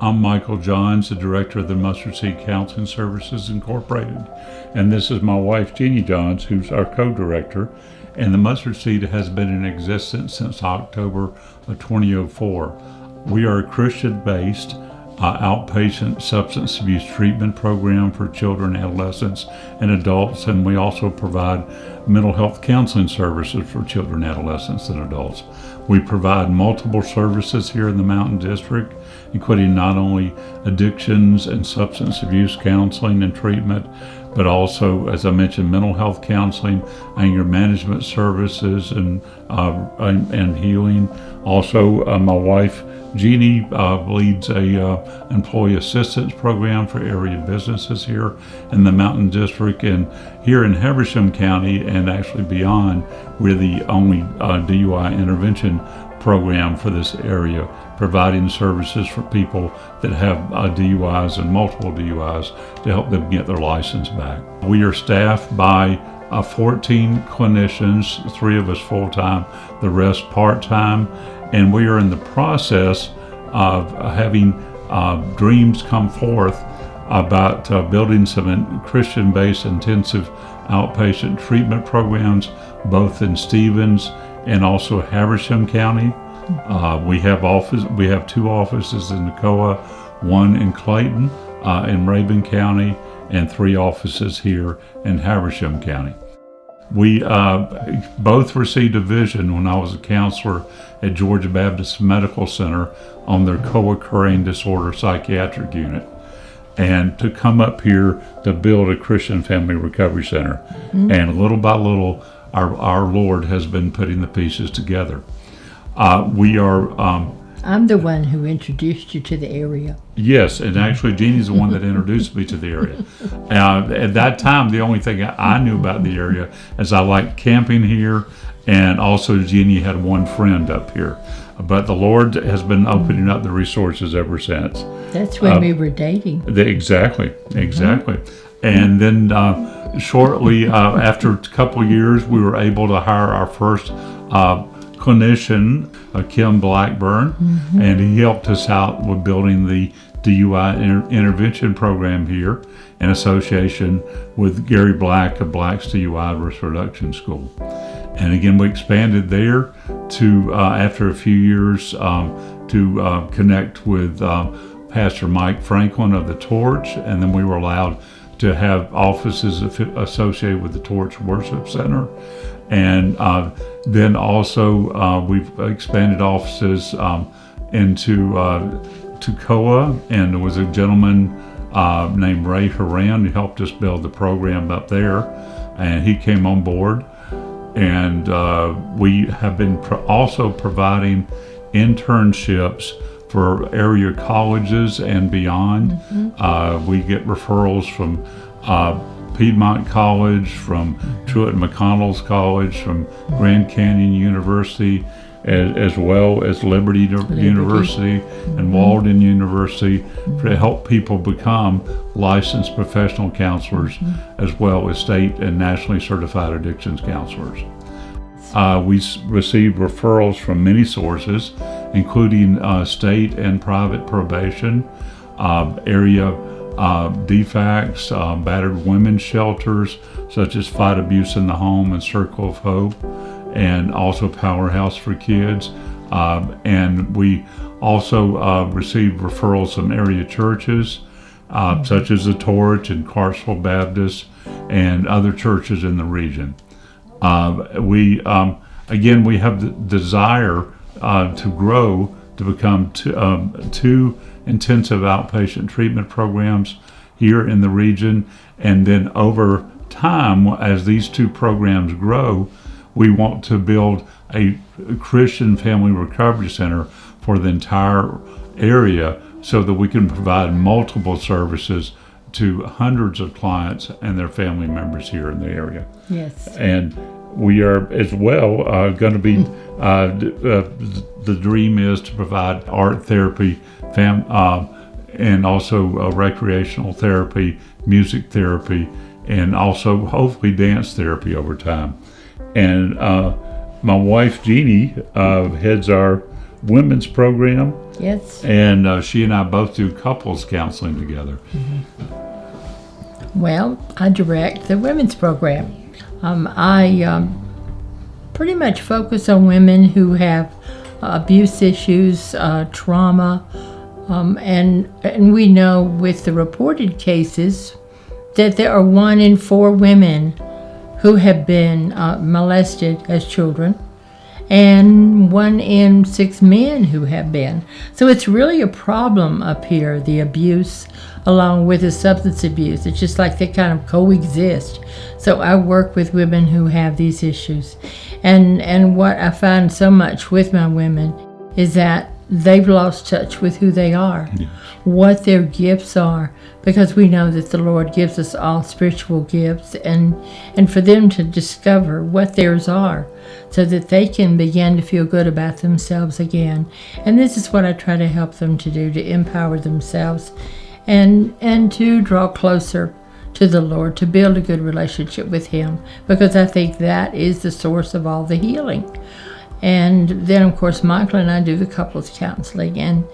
I'm Michael Johns, the director of the Mustard Seed Counseling Services Incorporated. And this is my wife, Jeanie Johns, who's our co-director. And the Mustard Seed has been in existence since October of 2004. We are a Christian-based outpatient substance abuse treatment program for children, adolescents, and adults, and we also provide mental health counseling services for children, adolescents, and adults. We provide multiple services here in the Mountain District, including not only addictions and substance abuse counseling and treatment, but also, as I mentioned, mental health counseling, anger management services, and healing. Also, my wife Jeanie leads a employee assistance program for area businesses here in the Mountain District, and here in Habersham County and actually beyond, we're the only DUI intervention program for this area, providing services for people that have DUIs and multiple DUIs to help them get their license back. We are staffed by 14 clinicians, 3 of us full-time, the rest part-time, and we are in the process of having dreams come forth about building some Christian-based intensive outpatient treatment programs, both in Stevens and also Habersham County. We have 2 offices in Nacoa, 1 in Clayton, in Rabun County, and 3 offices here in Habersham County. We both received a vision when I was a counselor at Georgia Baptist Medical Center on their co-occurring disorder psychiatric unit, and to come up here to build a Christian Family Recovery Center. Mm-hmm. And little by little, our Lord has been putting the pieces together. I'm the one who introduced you to the area. Yes, and actually Jeannie's the one that introduced me to the area. At that time, the only thing I knew about the area is I liked camping here, and also Jeannie had one friend up here. But the Lord has been opening up the resources ever since. That's when we were dating. Exactly. And then shortly after a couple of years, we were able to hire our first clinician, Kim Blackburn, and he helped us out with building the DUI intervention program here in association with Gary Black of Black's DUI Risk Reduction School. And again, we expanded there to, after a few years, to connect with Pastor Mike Franklin of the Torch, and then we were allowed to have offices associated with the Torch Worship Center. And then also we've expanded offices into Toccoa, and there was a gentleman named Ray Horan who helped us build the program up there, and he came on board. And we have been also providing internships for area colleges and beyond. We get referrals from Piedmont College, from Truett McConnell's College, from Grand Canyon University, as well as Liberty University and Walden University, to help people become licensed professional counselors, as well as state and nationally certified addictions counselors. We received referrals from many sources, including state and private probation, area DFACs, battered women's shelters such as Fight Abuse in the Home and Circle of Hope, and also Powerhouse for Kids. And we also received referrals from area churches such as the Torch and Clarksville Baptist and other churches in the region. We have the desire to grow to become 2 intensive outpatient treatment programs here in the region, and then over time, as these 2 programs grow, we want to build a Christian Family Recovery Center for the entire area so that we can provide multiple services to hundreds of clients and their family members here in the area. Yes. And we are as well going to be, the dream is to provide art therapy, and also recreational therapy, music therapy, and also hopefully dance therapy over time. And my wife Jeanie heads our women's program. Yes. And she and I both do couples counseling together. Well, I direct the women's program. I pretty much focus on women who have abuse issues, trauma, and we know with the reported cases that there are 1 in 4 women who have been molested as children, and 1 in 6 men who have been. So it's really a problem up here, the abuse along with the substance abuse. It's just like they kind of coexist. So I work with women who have these issues. And what I find so much with my women is that they've lost touch with who they are, what their gifts are, because we know that the Lord gives us all spiritual gifts, and for them to discover what theirs are so that they can begin to feel good about themselves again. And this is what I try to help them to do, to empower themselves and to draw closer to the Lord, to build a good relationship with Him, because I think that is the source of all the healing. And then, of course, Michael and I do the couples counseling, and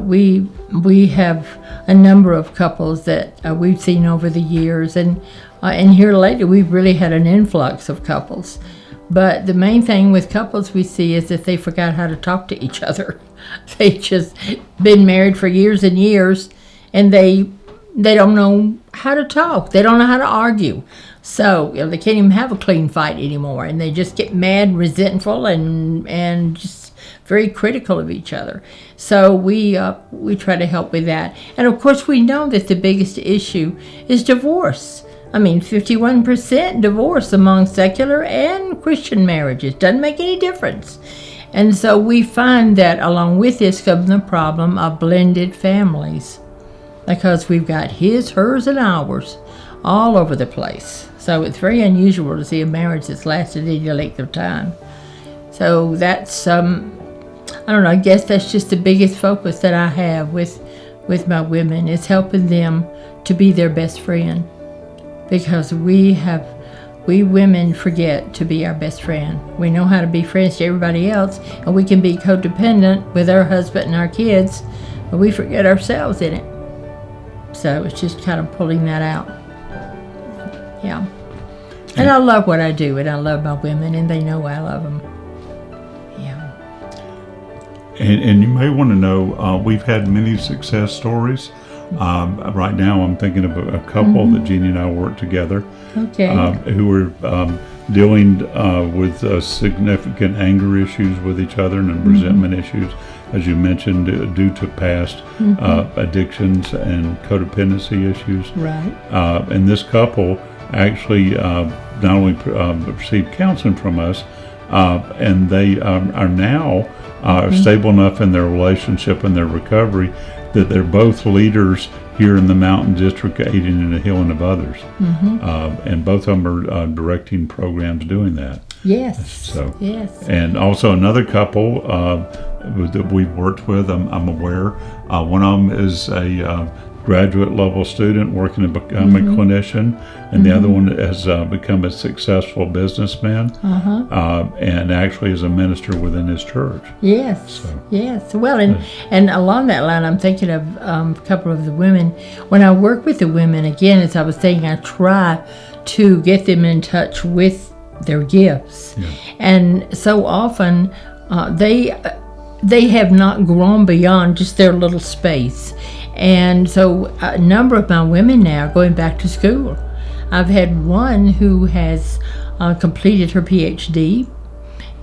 we have a number of couples that we've seen over the years, and here lately we've really had an influx of couples. But the main thing with couples we see is that they forgot how to talk to each other. They've just been married for years and years, and they don't know how to talk. They don't know how to argue. So they can't even have a clean fight anymore, and they just get mad, resentful, and just very critical of each other. So we try to help with that. And of course we know that the biggest issue is divorce. I mean, 51% divorce among secular and Christian marriages. Doesn't make any difference. And so we find that along with this comes the problem of blended families, because we've got his, hers, and ours all over the place. So it's very unusual to see a marriage that's lasted any length of time. So that's, I don't know, I guess that's just the biggest focus that I have with my women, is helping them to be their best friend. Because we women forget to be our best friend. We know how to be friends to everybody else, and we can be codependent with our husband and our kids, but we forget ourselves in it. So it's just kind of pulling that out. Yeah. And I love what I do, and I love my women, and they know I love them. Yeah. And you may want to know, we've had many success stories. Right now I'm thinking of a couple that Jeanie and I work together, who are dealing with significant anger issues with each other and resentment issues, as you mentioned, due to past addictions and codependency issues. Right. And this couple actually not only received counseling from us, and they are now stable enough in their relationship and their recovery that they're both leaders here in the Mountain District, aiding in the healing of others. And both of them are directing programs doing that. Yes. So, yes. And also another couple that we've worked with, I'm aware, one of them is a graduate level student working to become a clinician, and the other one has become a successful businessman, and actually is a minister within his church. Yes, yes. Well, and along that line, I'm thinking of a couple of the women. When I work with the women, again, as I was saying, I try to get them in touch with their gifts, and so often they have not grown beyond just their little space. And so a number of my women now are going back to school. I've had one who has completed her PhD,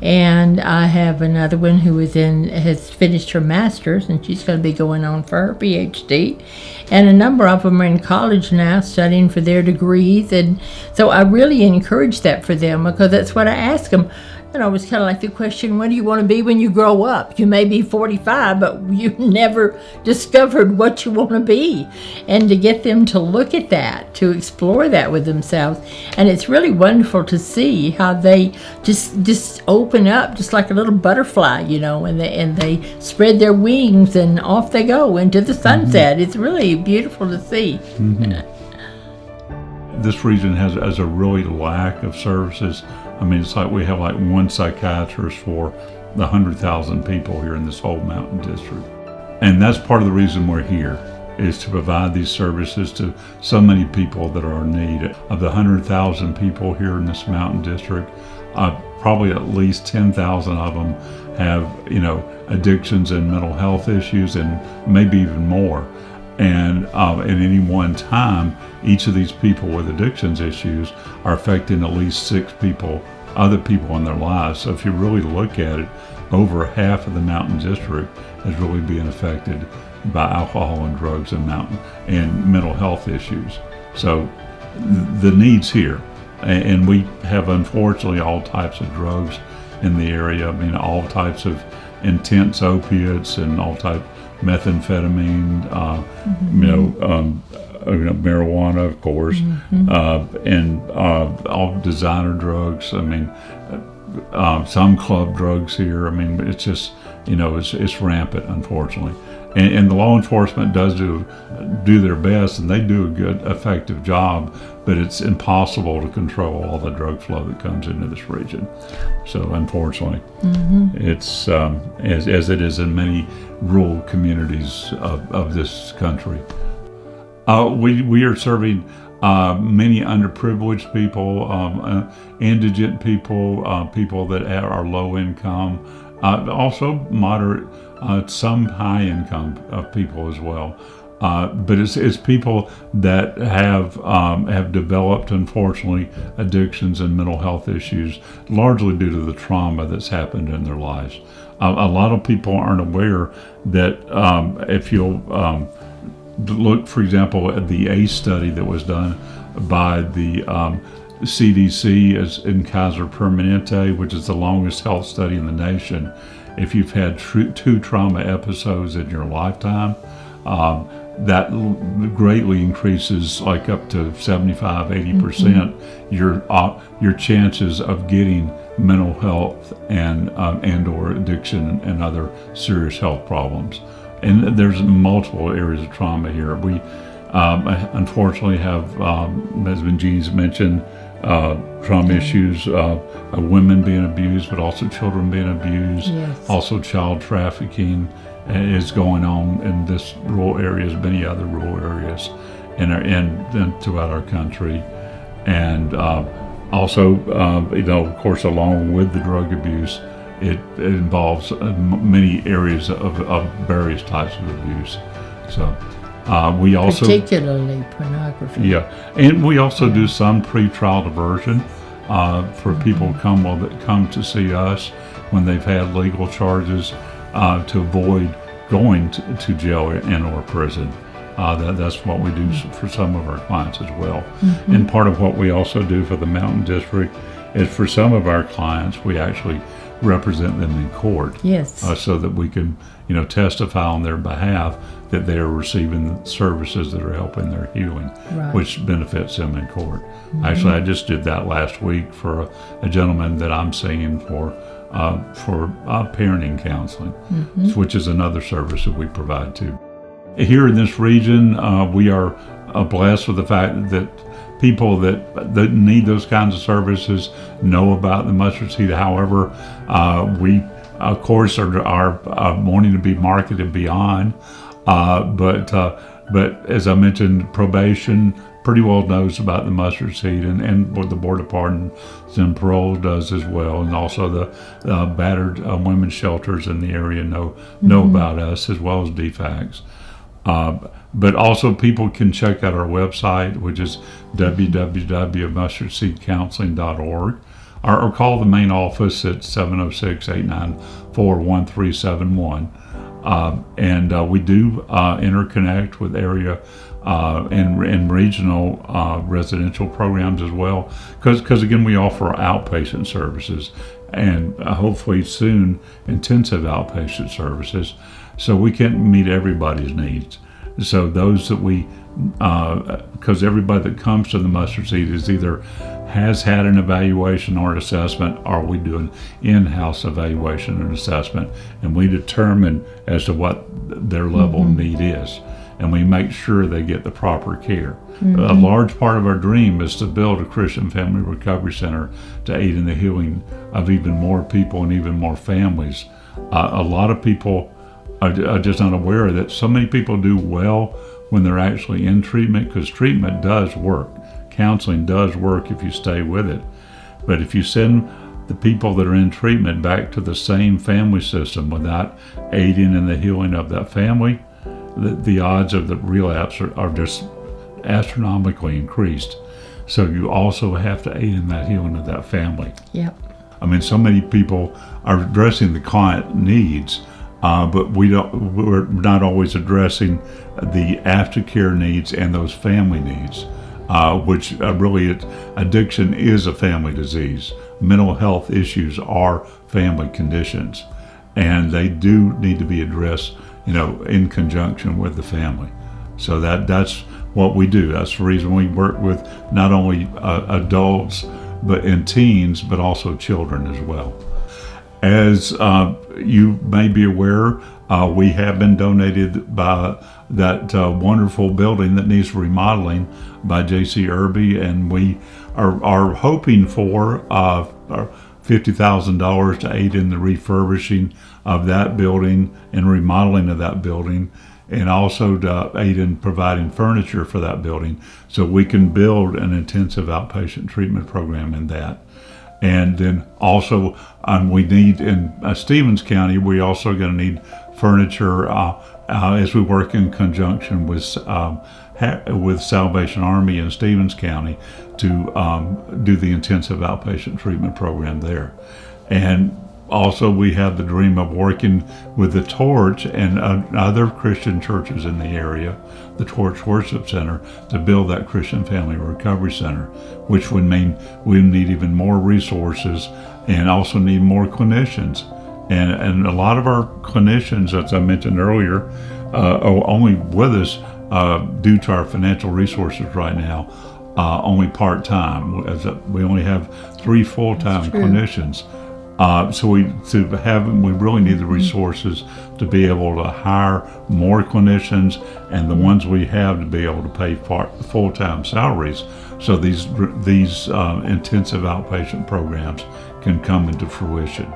and I have another one who has finished her master's, and she's going to be going on for her PhD. And a number of them are in college now studying for their degrees. And so I really encourage that for them, because that's what I ask them. You know, it's kind of like the question, what do you want to be when you grow up? You may be 45, but you never discovered what you want to be. And to get them to look at that, to explore that with themselves. And it's really wonderful to see how they just open up, just like a little butterfly, you know, and they spread their wings and off they go into the sunset. It's really beautiful to see. This region has a really lack of services. I mean, it's like we have like one psychiatrist for the 100,000 people here in this whole mountain district. And that's part of the reason we're here, is to provide these services to so many people that are in need. Of the 100,000 people here in this mountain district, probably at least 10,000 of them have, addictions and mental health issues, and maybe even more. And at any one time, each of these people with addictions issues are affecting at least 6 other people in their lives. So if you really look at it, over half of the mountain district is really being affected by alcohol and drugs and mental health issues. So the needs here, and we have unfortunately all types of drugs in the area. I mean, all types of intense opiates and all type methamphetamine, marijuana, of course, and all designer drugs. I mean, some club drugs here. I mean, it's just, it's rampant, unfortunately. And the law enforcement does do their best, and they do a good, effective job, but it's impossible to control all the drug flow that comes into this region. So unfortunately, it's as it is in many rural communities of this country. We are serving many underprivileged people, indigent people, people that are low income, also moderate, some high income people as well. But it's people that have developed, unfortunately, addictions and mental health issues, largely due to the trauma that's happened in their lives. A lot of people aren't aware that if you'll look, for example, at the ACE study that was done by the CDC in Kaiser Permanente, which is the longest health study in the nation. If you've had 2 trauma episodes in your lifetime, that greatly increases, like up to 75-80%, your chances of getting mental health and or addiction and other serious health problems. And there's multiple areas of trauma here. We unfortunately have, as Jeannie's mentioned, trauma issues, women being abused, but also children being abused. Yes. Also child trafficking is going on in this rural areas, many other rural areas, and throughout our country. And also, of course, along with the drug abuse, it involves many areas of various types of abuse. So we also, particularly pornography. Yeah, and we also do some pre-trial diversion for people that come to see us when they've had legal charges, to avoid going to jail and or prison. That's what we do for some of our clients as well. And part of what we also do for the Mountain District is, for some of our clients, we actually represent them in court. Yes. So that we can, testify on their behalf that they are receiving services that are helping their healing, Right. which benefits them in court. Actually, I just did that last week for a gentleman that I'm seeing for parenting counseling, which is another service that we provide too. Here in this region, we are blessed with the fact that people that need those kinds of services know about the mustard seed. However, we, of course, are wanting to be marketed beyond. But as I mentioned, probation pretty well knows about the mustard seed, and what the Board of Pardons and Parole does as well, and also the battered women's shelters in the area know about us, as well as DFACS. But also people can check out our website, which is www.mustardseedcounseling.org, or call the main office at 706-894-1371. And we do interconnect with area and regional residential programs as well, because again, we offer outpatient services, and hopefully soon intensive outpatient services, so we can meet everybody's needs. So those that we, because everybody that comes to the mustard seed is either has had an evaluation or assessment, or we do an in-house evaluation and assessment, and we determine as to what their level of need is. and we make sure they get the proper care. A large part of our dream is to build a Christian Family Recovery Center to aid in the healing of even more people and even more families. A lot of people are just not aware that so many people do well when they're actually in treatment, because treatment does work. Counseling does work if you stay with it. But if you send the people that are in treatment back to the same family system without aiding in the healing of that family, the odds of the relapse are just astronomically increased. So you also have to aid in that healing of that family. Yep. I mean, so many people are addressing the client needs, but we're not always addressing the aftercare needs and those family needs, which really addiction is a family disease. Mental health issues are family conditions, and they do need to be addressed, in conjunction with the family. So that's what we do. That's the reason we work with not only adults and teens, but also children as well. As you may be aware, we have been donated by that wonderful building that needs remodeling by J.C. Irby, and we are hoping for $50,000 to aid in the refurbishing of that building and remodeling of that building, and also to aid in providing furniture for that building so we can build an intensive outpatient treatment program in that. And then also we need in Stevens County, we also going to need furniture as we work in conjunction with Salvation Army in Stevens County to do the intensive outpatient treatment program there. And also we have the dream of working with the Torch and other Christian churches in the area, the Torch Worship Center, to build that Christian Family Recovery Center, which would mean we need even more resources and also need more clinicians. And a lot of our clinicians, as I mentioned earlier, are only with us due to our financial resources right now, only part-time. We only have 3 full-time clinicians. So we really need the resources to be able to hire more clinicians, and the ones we have to be able to pay full-time salaries, so these intensive outpatient programs can come into fruition.